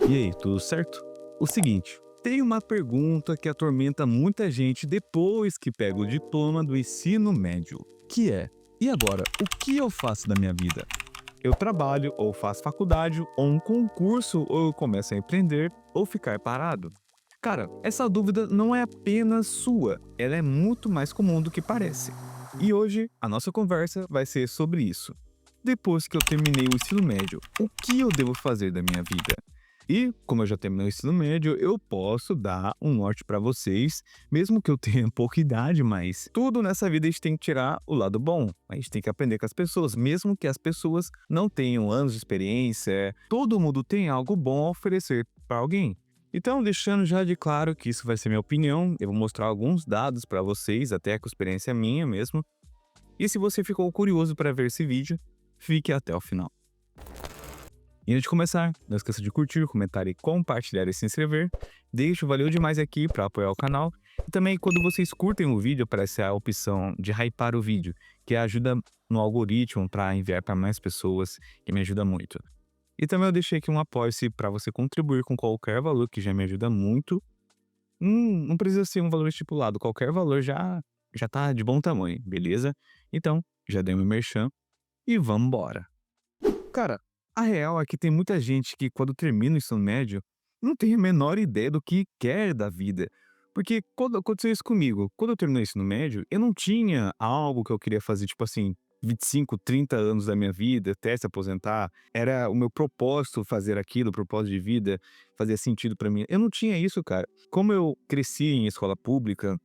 E aí, tudo certo? O seguinte, tem uma pergunta que atormenta muita gente depois que pega o diploma do ensino médio, que é: e agora, o que eu faço da minha vida? Eu trabalho, ou faço faculdade, ou um concurso, ou eu começo a empreender, ou ficar parado? Cara, essa dúvida não é apenas sua, ela é muito mais comum do que parece. E hoje, a nossa conversa vai ser sobre isso. Depois que eu terminei o ensino médio, o que eu devo fazer da minha vida? E, como eu já terminei o ensino médio, eu posso dar um norte pra vocês, mesmo que eu tenha pouca idade, mas tudo nessa vida a gente tem que tirar o lado bom. A gente tem que aprender com as pessoas, mesmo que as pessoas não tenham anos de experiência, todo mundo tem algo bom a oferecer pra alguém. Então, deixando já de claro que isso vai ser minha opinião, eu vou mostrar alguns dados pra vocês, até com experiência minha mesmo. E se você ficou curioso para ver esse vídeo, fique até o final. E antes de começar, não esqueça de curtir, comentar e compartilhar e se inscrever. Deixo valeu demais aqui para apoiar o canal. E também quando vocês curtem o vídeo, aparece a opção de hypar o vídeo, que ajuda no algoritmo para enviar para mais pessoas, que me ajuda muito. E também eu deixei aqui um apoio-se para você contribuir com qualquer valor, que já me ajuda muito. Não precisa ser um valor estipulado, qualquer valor já tá de bom tamanho, beleza? Então, já dei meu merchan e vamos embora. Cara, a real é que tem muita gente que quando termina o ensino médio, não tem a menor ideia do que quer da vida. Porque quando aconteceu isso comigo, quando eu terminei o ensino médio, eu não tinha algo que eu queria fazer, tipo assim, 25, 30 anos da minha vida, até se aposentar. Era o meu propósito fazer aquilo, o propósito de vida, fazia sentido pra mim. Eu não tinha isso, cara. Como eu cresci em escola pública,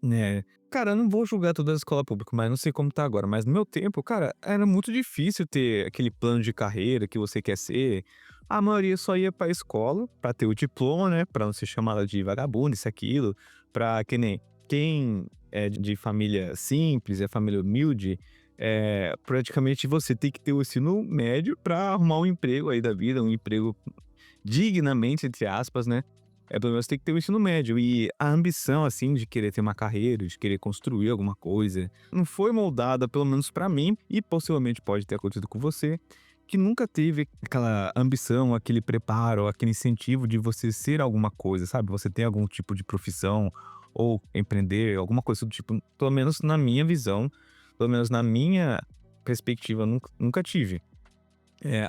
né. Cara, eu não vou julgar toda a escola pública, mas não sei como tá agora, mas no meu tempo, cara, era muito difícil ter aquele plano de carreira que você quer ser. A maioria só ia pra escola pra ter o diploma, né, pra não ser chamada de vagabundo, isso, aquilo, pra que nem quem é de família simples, é família humilde, praticamente você tem que ter o ensino médio pra arrumar um emprego aí da vida, um emprego dignamente, entre aspas, né, pelo menos tem que ter o ensino médio. E a ambição, assim, de querer ter uma carreira, de querer construir alguma coisa, não foi moldada, pelo menos pra mim, e possivelmente pode ter acontecido com você, que nunca teve aquela ambição, aquele preparo, aquele incentivo de você ser alguma coisa, sabe? Você ter algum tipo de profissão ou empreender, alguma coisa do tipo. Pelo menos na minha visão, pelo menos na minha perspectiva, nunca tive.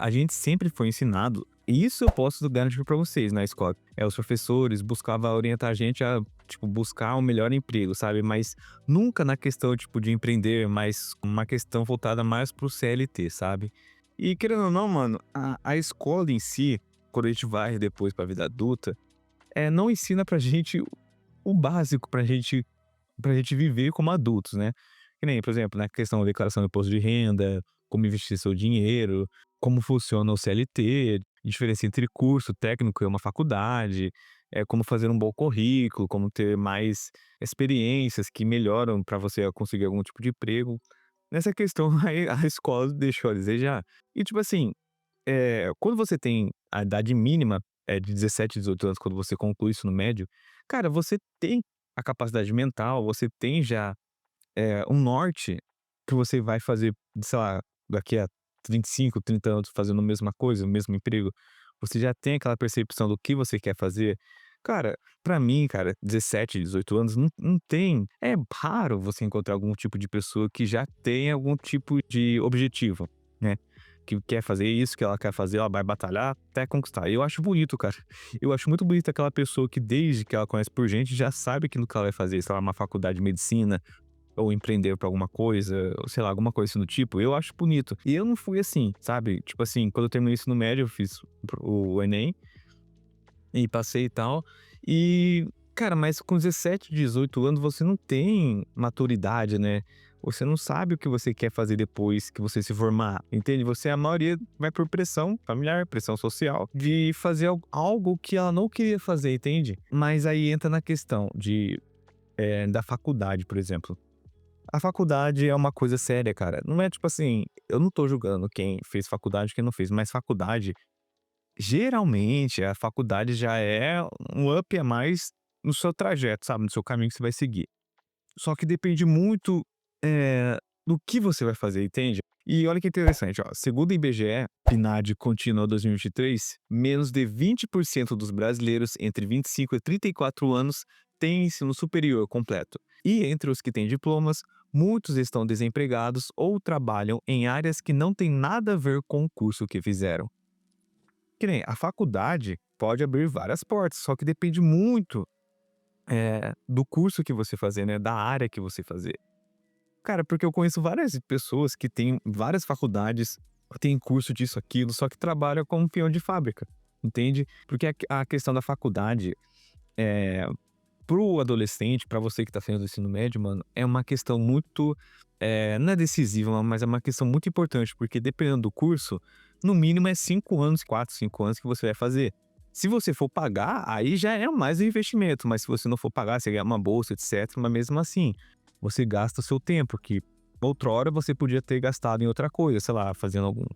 A gente sempre foi ensinado, e isso eu posso garantir pra vocês na escola. Os professores buscava orientar a gente a, tipo, buscar o melhor emprego, sabe, mas nunca na questão, tipo, de empreender, mas uma questão voltada mais para o CLT, sabe. E querendo ou não, mano, a escola em si, quando a gente vai depois pra vida adulta, não ensina pra gente o básico pra gente viver como adultos, né. Que nem, por exemplo, na questão da declaração do imposto de renda, como investir seu dinheiro, como funciona o CLT, diferença entre curso técnico e uma faculdade, como fazer um bom currículo, como ter mais experiências que melhoram para você conseguir algum tipo de emprego. Nessa questão aí a escola deixou a desejar. E tipo assim, quando você tem a idade mínima, de 17, 18 anos, quando você conclui isso no médio, cara, você tem a capacidade mental, você tem já um norte que você vai fazer, sei lá, daqui a 25, 30 anos fazendo a mesma coisa, o mesmo emprego, você já tem aquela percepção do que você quer fazer. Cara, pra mim, cara, 17, 18 anos não tem, é raro você encontrar algum tipo de pessoa que já tem algum tipo de objetivo, né, que quer fazer isso, que ela quer fazer, ela vai batalhar até conquistar. Eu acho bonito, cara. Eu acho muito bonito aquela pessoa que desde que ela conhece por gente, já sabe aquilo que ela vai fazer, sei lá, uma faculdade de medicina, ou empreender pra alguma coisa, ou sei lá, alguma coisa assim do tipo, eu acho bonito. E eu não fui assim, sabe, tipo assim, quando eu terminei isso no médio, eu fiz o Enem e passei e tal, e, cara, mas com 17, 18 anos você não tem maturidade, né, você não sabe o que você quer fazer depois que você se formar, entende? Você, a maioria vai por pressão familiar, pressão social, de fazer algo que ela não queria fazer, entende? Mas aí entra na questão da faculdade, por exemplo. A faculdade é uma coisa séria, cara. Não é tipo assim, eu não tô julgando quem fez faculdade e quem não fez, mas faculdade, geralmente, a faculdade já é um up a mais no seu trajeto, sabe, no seu caminho que você vai seguir. Só que depende muito, do que você vai fazer, entende? E olha que interessante, ó, segundo o IBGE, PNAD contínua 2023, menos de 20% dos brasileiros entre 25 e 34 anos têm ensino superior completo. E entre os que têm diplomas, muitos estão desempregados ou trabalham em áreas que não têm nada a ver com o curso que fizeram. Que nem a faculdade pode abrir várias portas, só que depende muito, do curso que você fazer, né, da área que você fazer. Cara, porque eu conheço várias pessoas que têm várias faculdades, têm curso disso, aquilo, só que trabalham como peão de fábrica, entende? Porque a questão da faculdade, eh, para o adolescente, para você que tá fazendo o ensino médio, mano, é uma questão muito, não é decisiva, mas é uma questão muito importante, porque dependendo do curso, no mínimo é 5 anos, 4, 5 anos que você vai fazer. Se você for pagar, aí já é mais um investimento, mas se você não for pagar, você ganha uma bolsa, etcétera, mas mesmo assim, você gasta o seu tempo, que outrora você podia ter gastado em outra coisa, sei lá, fazendo algum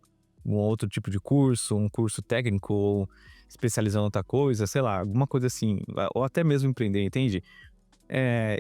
outro tipo de curso, um curso técnico ou especializando em outra coisa, sei lá, alguma coisa assim, ou até mesmo empreender, entende?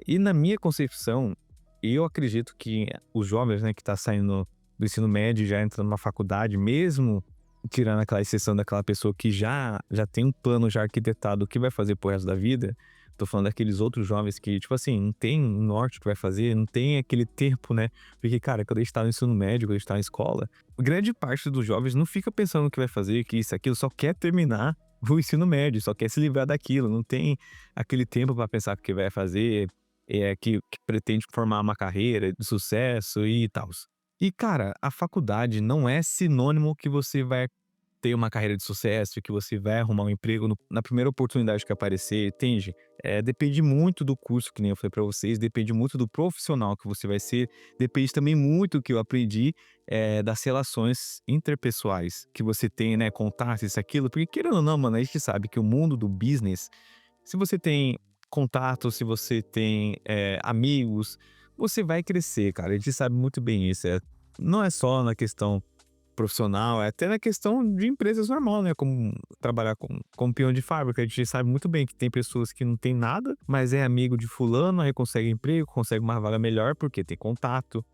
E na minha concepção, eu acredito que os jovens, né, que tá saindo do ensino médio e já entrando numa faculdade, mesmo tirando aquela exceção daquela pessoa que já tem um plano já arquitetado o que vai fazer pro resto da vida, tô falando daqueles outros jovens que, tipo assim, não tem um norte que vai fazer, não tem aquele tempo, né? Porque, cara, quando a gente tá no ensino médio, quando a gente tá na escola, grande parte dos jovens não fica pensando no que vai fazer, que isso, aquilo, só quer terminar o ensino médio, só quer se livrar daquilo, não tem aquele tempo para pensar o que vai fazer, que pretende formar uma carreira de sucesso e tal. E, cara, a faculdade não é sinônimo que você vai ter uma carreira de sucesso, que você vai arrumar um emprego na primeira oportunidade que aparecer, entende? Depende muito do curso, que nem eu falei pra vocês, depende muito do profissional que você vai ser, depende também muito do que eu aprendi, das relações interpessoais que você tem, né, contato, isso, aquilo, porque querendo ou não, mano, a gente sabe que o mundo do business, se você tem contato, se você tem, amigos, você vai crescer, cara, a gente sabe muito bem isso, não é só na questão profissional, é até na questão de empresas normal, né, como trabalhar como peão de fábrica, a gente sabe muito bem que tem pessoas que não têm nada, mas é amigo de fulano, aí consegue emprego, consegue uma vaga melhor, porque tem contato,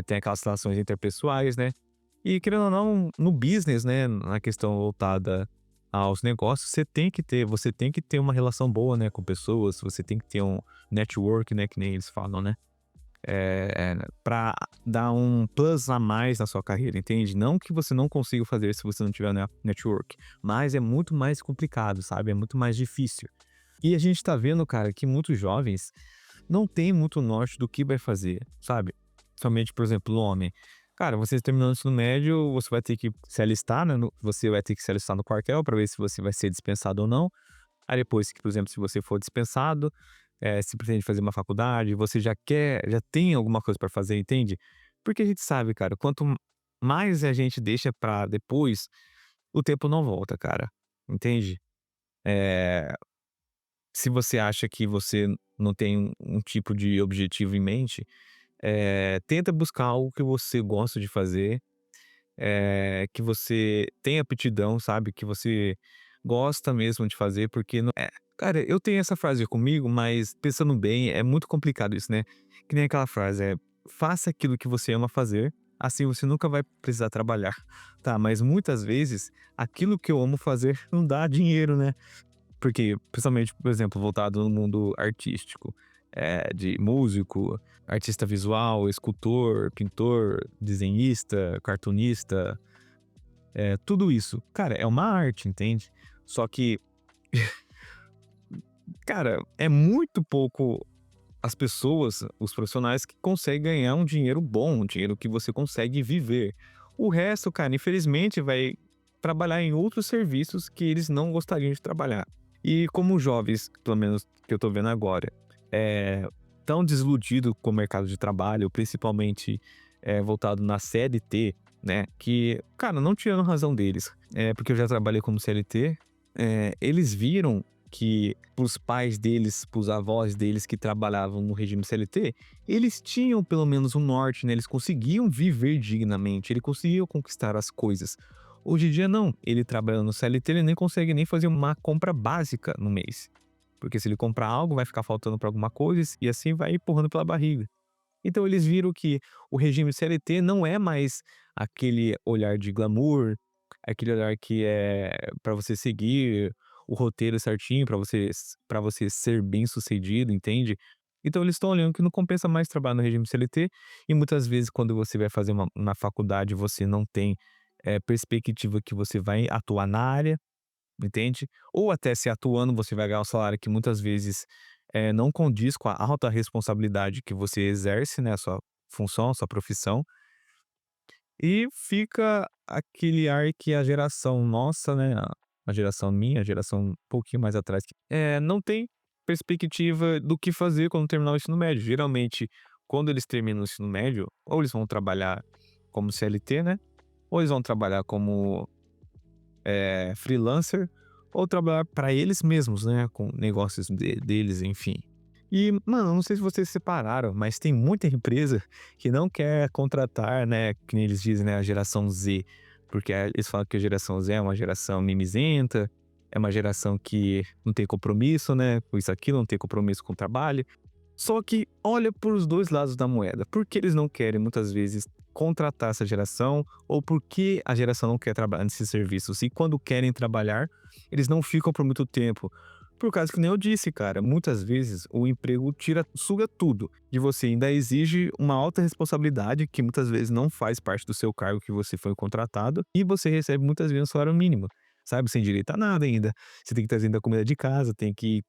tem aquelas relações interpessoais, né. E querendo ou não, no business, né, na questão voltada aos negócios, você tem que ter uma relação boa, né, com pessoas, você tem que ter um network, né, que nem eles falam, né. Pra dar um plus a mais na sua carreira, entende? Não que você não consiga fazer se você não tiver network, mas é muito mais complicado, sabe? É muito mais difícil. E a gente tá vendo, cara, que muitos jovens não têm muito norte do que vai fazer, sabe? Somente, por exemplo, o homem. Cara, você terminando o ensino médio, você vai ter que se alistar, né? Você vai ter que se alistar no quartel para ver se você vai ser dispensado ou não. Aí depois que, por exemplo, se você for dispensado, se pretende fazer uma faculdade, você já tem alguma coisa para fazer, entende? Porque a gente sabe, cara, quanto mais a gente deixa pra depois, o tempo não volta, cara, entende? Eh, Se você acha que você não tem um tipo de objetivo em mente, tenta buscar algo que você gosta de fazer, que você tem aptidão, sabe, que você gosta mesmo de fazer, porque não cara, eu tenho essa frase comigo, mas pensando bem, é muito complicado isso, né. Que nem aquela frase, "Faça aquilo que você ama fazer, assim você nunca vai precisar trabalhar". Tá, mas muitas vezes, aquilo que eu amo fazer não dá dinheiro, né. Porque, principalmente, por exemplo, voltado no mundo artístico, de músico, artista visual, escultor, pintor, desenhista, cartunista, tudo isso. Cara, é uma arte, entende? Só que, cara, é muito pouco as pessoas, os profissionais que conseguem ganhar um dinheiro bom, um dinheiro que você consegue viver. O resto, cara, infelizmente vai trabalhar em outros serviços que eles não gostariam de trabalhar. E como jovens, pelo menos que eu tô vendo agora, tão desiludido com o mercado de trabalho, principalmente, voltado na CLT, né, que, cara, não tirando razão deles, porque eu já trabalhei como CLT, eles viram que os pais deles, os avós deles que trabalhavam no regime CLT, eles tinham pelo menos um norte, né, eles conseguiam viver dignamente, ele conseguiam conquistar as coisas. Hoje em dia não, ele trabalhando no CLT, ele nem consegue nem fazer uma compra básica no mês, porque se ele comprar algo vai ficar faltando para alguma coisa e assim vai empurrando pela barriga. Então eles viram que o regime CLT não é mais aquele olhar de glamour, aquele olhar que é para você seguir o roteiro certinho, para você ser bem-sucedido, entende? Então eles estão olhando que não compensa mais trabalhar no regime CLT e muitas vezes quando você vai fazer uma faculdade, você não tem, perspectiva que você vai atuar na área, entende? Ou até se atuando, você vai ganhar um salário que muitas vezes, não condiz com a alta responsabilidade que você exerce, né, a sua função, a sua profissão, e fica aquele ar que a geração nossa, né, a geração minha, a geração um pouquinho mais atrás, não tem perspectiva do que fazer quando terminar o ensino médio. Geralmente, quando eles terminam o ensino médio, ou eles vão trabalhar como CLT, né, ou eles vão trabalhar como freelancer ou trabalhar para eles mesmos, né, com negócios deles, enfim. E, mano, não sei se vocês separaram, mas tem muita empresa que não quer contratar, né, que nem eles dizem, né, a geração Z, porque eles falam que a geração Z é uma geração mimizenta, é uma geração que não tem compromisso, né, com isso aqui, não tem compromisso com o trabalho. Só que olha para os 2 lados da moeda. Por que eles não querem muitas vezes contratar essa geração ou por que a geração não quer trabalhar nesses serviços? E quando querem trabalhar, eles não ficam por muito tempo. Por causa que nem eu disse, cara, muitas vezes o emprego suga tudo de você, ainda exige uma alta responsabilidade que muitas vezes não faz parte do seu cargo que você foi contratado e você recebe muitas vezes um salário mínimo, sabe, sem direito a nada ainda. Você tem que trazer ainda comida de casa, tem que ir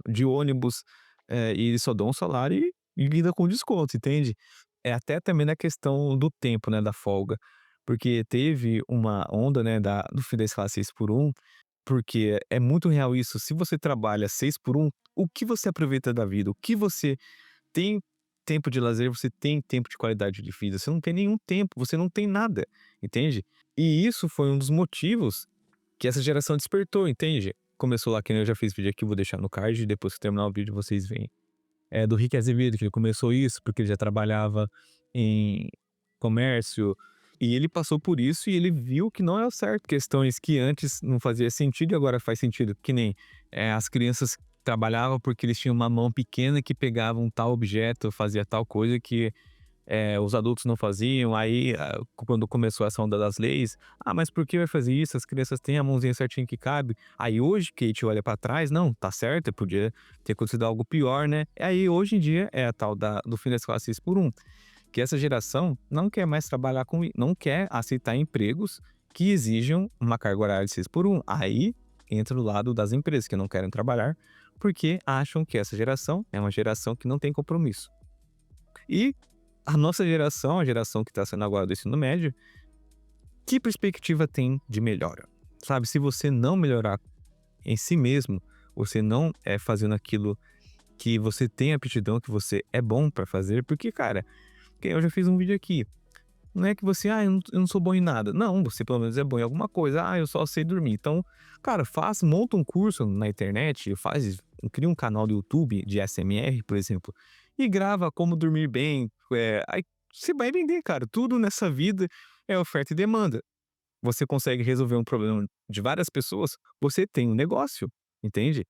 de ônibus, e eles só dão um salário e ainda com desconto, entende? É até também na questão do tempo, né, da folga, porque teve uma onda, né, do fim da escala 6 por 1, porque é muito real isso, se você trabalha 6 por 1, o que você aproveita da vida? O que você tem tempo de lazer, você tem tempo de qualidade de vida, você não tem nenhum tempo, você não tem nada, entende? E isso foi um dos motivos que essa geração despertou, entende? Começou lá, que nem eu já fiz vídeo aqui, vou deixar no card, depois que terminar o vídeo vocês veem. É do Rick Azevedo, que ele começou isso, porque ele já trabalhava em comércio, e ele passou por isso e ele viu que não é o certo. Questões que antes não fazia sentido e agora faz sentido, que nem, as crianças trabalhavam porque eles tinham uma mão pequena que pegava um tal objeto, fazia tal coisa que os adultos não faziam, aí quando começou essa onda das leis, mas por que vai fazer isso? As crianças têm a mãozinha certinho que cabe. Aí hoje que a gente olha pra trás, não, tá certo, podia ter acontecido algo pior, né? Aí hoje em dia é a tal do fim das classes 6 por 1, que essa geração não quer mais trabalhar não quer aceitar empregos que exijam uma carga horária de 6 por 1. Aí entra o lado das empresas que não querem trabalhar porque acham que essa geração é uma geração que não tem compromisso. E a nossa geração, a geração que está sendo agora do ensino médio, que perspectiva tem de melhora? Sabe, se você não melhorar em si mesmo, você não é fazendo aquilo que você tem aptidão, que você é bom para fazer, porque, cara, que eu já fiz um vídeo aqui, não é que você, eu não sou bom em nada. Não, você pelo menos é bom em alguma coisa. Eu só sei dormir. Então, cara, monta um curso na internet, cria um canal do YouTube de SMR, por exemplo, e grava como dormir bem. Aí você vai vender, cara. Tudo nessa vida é oferta e demanda. Você consegue resolver um problema de várias pessoas, você tem um negócio, entende?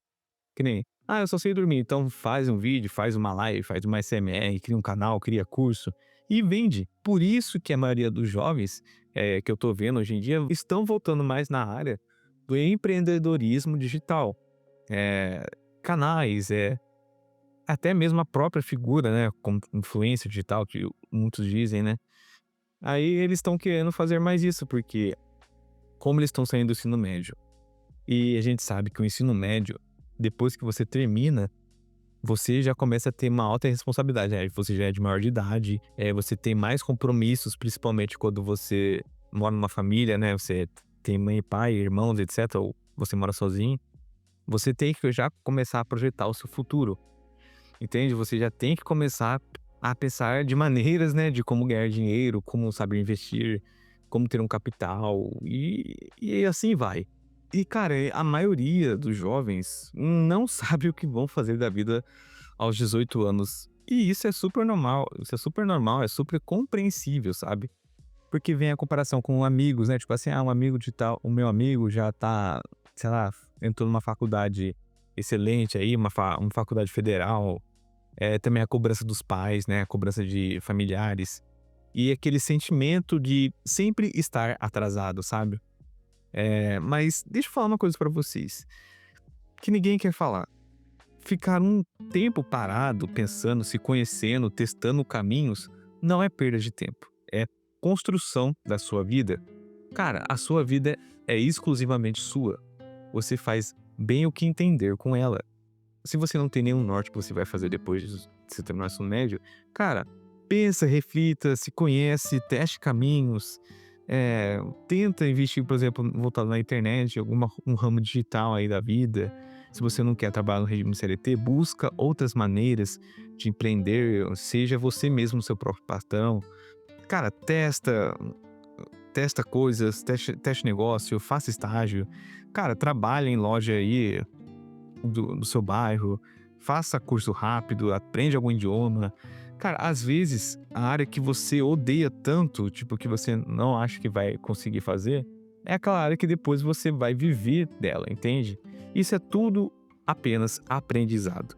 Que nem, eu só sei dormir, então faz um vídeo, faz uma live, faz uma SMR, cria um canal, cria curso e vende. Por isso que a maioria dos jovens, que eu tô vendo hoje em dia, estão voltando mais na área do empreendedorismo digital. Eh, Canais, até mesmo a própria figura, né, como influência digital, que muitos dizem, né. Aí eles estão querendo fazer mais isso, porque como eles estão saindo do ensino médio, e a gente sabe que o ensino médio, depois que você termina, você já começa a ter uma alta responsabilidade, aí você já é de maior de idade, você tem mais compromissos, principalmente quando você mora numa família, né, você tem mãe e pai, irmãos, etcétera, ou você mora sozinho, você tem que já começar a projetar o seu futuro, entende? Você já tem que começar a pensar de maneiras, né, de como ganhar dinheiro, como saber investir, como ter um capital e assim vai. E cara, a maioria dos jovens não sabe o que vão fazer da vida aos 18 anos. E isso é super normal, é super compreensível, sabe? Porque vem a comparação com amigos, né? Tipo assim, um amigo de tal, o meu amigo já tá, sei lá, entrou numa faculdade excelente aí, uma faculdade federal, também a cobrança dos pais, né, a cobrança de familiares, e aquele sentimento de sempre estar atrasado, sabe. Mas deixa eu falar uma coisa pra vocês, que ninguém quer falar. Ficar um tempo parado, pensando, se conhecendo, testando caminhos, não é perda de tempo, é construção da sua vida. Cara, a sua vida é exclusivamente sua. Você faz bem o que entender com ela. Se você não tem nenhum norte que você vai fazer depois de você terminar o ensino médio, cara, pensa, reflita, se conhece, teste caminhos, tenta investir, por exemplo, voltado na internet, alguma um ramo digital aí da vida. Se você não quer trabalhar no regime CLT, busca outras maneiras de empreender, seja você mesmo o seu próprio patrão. Cara, testa coisas, teste negócio, faça estágio. Cara, trabalha em loja aí do seu bairro, faça curso rápido, aprende algum idioma. Cara, às vezes, a área que você odeia tanto, tipo, que você não acha que vai conseguir fazer, é aquela área que depois você vai viver dela, entende? Isso é tudo apenas aprendizado.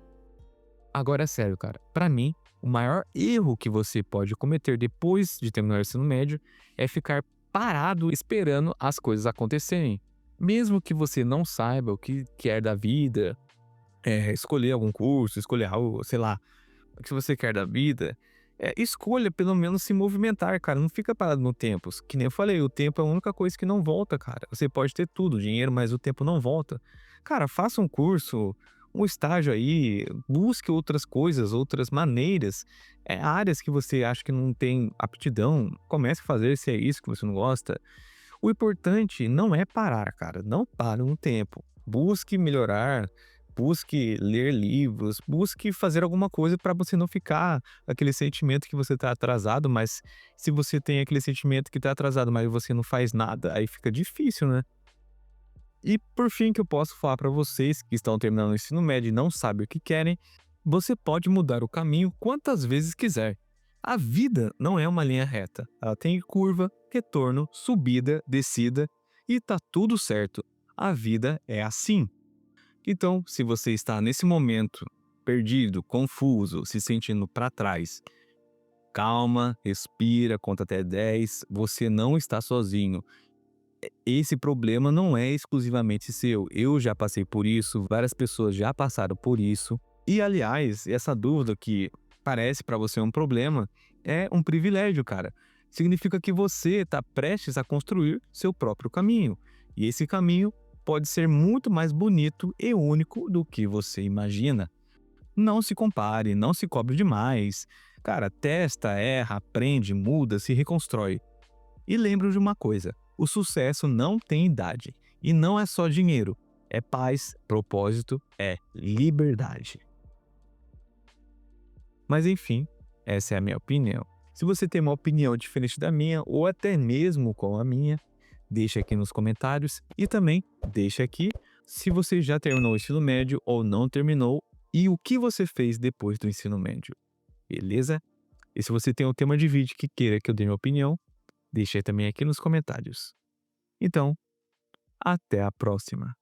Agora é sério, cara. Pra mim, o maior erro que você pode cometer depois de terminar o ensino médio é ficar parado esperando as coisas acontecerem. Mesmo que você não saiba o que quer da vida, escolher algum curso, escolher algo, sei lá, o que você quer da vida, escolha pelo menos se movimentar, cara. Não fica parado no tempo. Que nem eu falei, o tempo é a única coisa que não volta, cara. Você pode ter tudo, dinheiro, mas o tempo não volta. Cara, faça um curso, um estágio aí, busque outras coisas, outras maneiras, áreas que você acha que não tem aptidão, comece a fazer se é isso que você não gosta. O importante não é parar, cara, não pare no tempo. Busque melhorar, busque ler livros, busque fazer alguma coisa para você não ficar aquele sentimento que você está atrasado, mas se você tem aquele sentimento que está atrasado, mas você não faz nada, aí fica difícil, né? E por fim, que eu posso falar para vocês que estão terminando o ensino médio e não sabem o que querem, você pode mudar o caminho quantas vezes quiser. A vida não é uma linha reta. Ela tem curva, retorno, subida, descida e tá tudo certo. A vida é assim. Então, se você está nesse momento perdido, confuso, se sentindo para trás, calma, respira, conta até 10. Você não está sozinho. Esse problema não é exclusivamente seu. Eu já passei por isso, várias pessoas já passaram por isso. E, aliás, essa dúvida que parece para você um problema é um privilégio, cara. Significa que você está prestes a construir seu próprio caminho. E esse caminho pode ser muito mais bonito e único do que você imagina. Não se compare, não se cobre demais. Cara, testa, erra, aprende, muda, se reconstrói. E lembro de uma coisa: o sucesso não tem idade. E não é só dinheiro. É paz, propósito, é liberdade. Mas enfim, essa é a minha opinião. Se você tem uma opinião diferente da minha, ou até mesmo com a minha, deixa aqui nos comentários. E também deixa aqui se você já terminou o ensino médio ou não terminou e o que você fez depois do ensino médio. Beleza? E se você tem um tema de vídeo que queira que eu dê minha opinião, deixa aí também aqui nos comentários. Então, até a próxima.